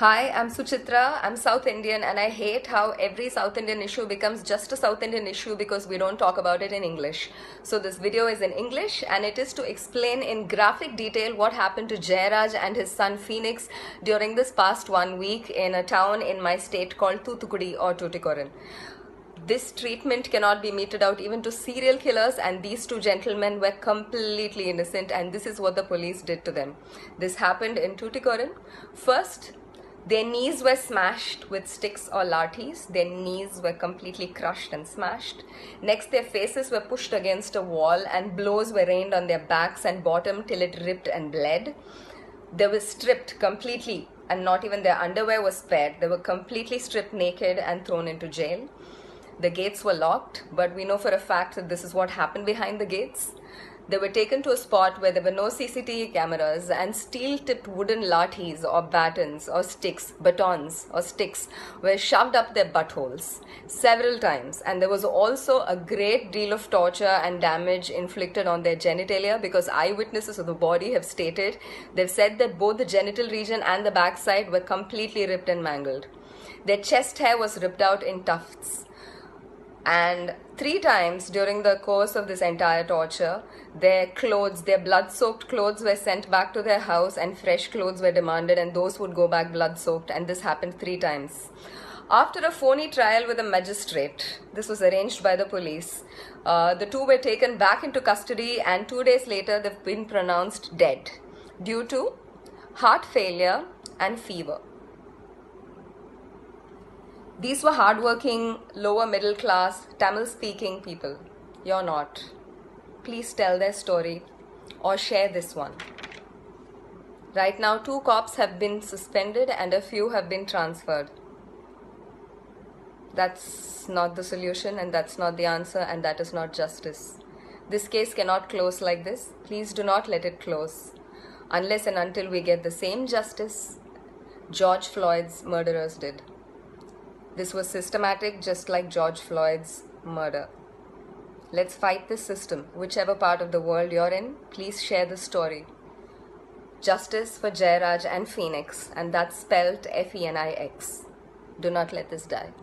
Hi, I'm Suchitra. I'm South Indian, and I hate how every South Indian issue becomes just a South Indian issue because we don't talk about it in English. So, this video is in English, and it is to explain in graphic detail what happened to Jayaraj and his son Phoenix during this past 1 week in a town in my state called Thoothukudi or Tuticorin. This treatment cannot be meted out even to serial killers, and these two gentlemen were completely innocent, and this is what the police did to them. This happened in Tuticorin. First, their knees were smashed with sticks or lathis. Their knees were completely crushed and smashed. Next, their faces were pushed against a wall and blows were rained on their backs and bottom till it ripped and bled. They were stripped completely, and not even their underwear was spared. They were completely stripped naked and thrown into jail. The gates were locked, but we know for a fact that this is what happened behind the gates. They were taken to a spot where there were no CCTV cameras, and steel-tipped wooden lathis or batons or sticks, batons or sticks were shoved up their buttholes several times. And there was also a great deal of torture and damage inflicted on their genitalia, because eyewitnesses of the body have stated, they've said that both the genital region and the backside were completely ripped and mangled. Their chest hair was ripped out in tufts. And 3 times during the course of this entire torture, their clothes, their blood-soaked clothes were sent back to their house, and fresh clothes were demanded, and those would go back blood-soaked, and this happened 3 times. After a phony trial with a magistrate, this was arranged by the police, the two were taken back into custody, and 2 days later they've been pronounced dead due to heart failure and fever. These were hardworking, lower middle class, Tamil speaking people. You're not. Please tell their story or share this one. Right now, 2 cops have been suspended and a few have been transferred. That's not the solution, and that's not the answer, and that is not justice. This case cannot close like this. Please do not let it close unless and until we get the same justice George Floyd's murderers did. This was systematic, just like George Floyd's murder. Let's fight this system. Whichever part of the world you're in, please share the story. Justice for Jayaraj and Phoenix, and that's spelled F-E-N-I-X. Do not let this die.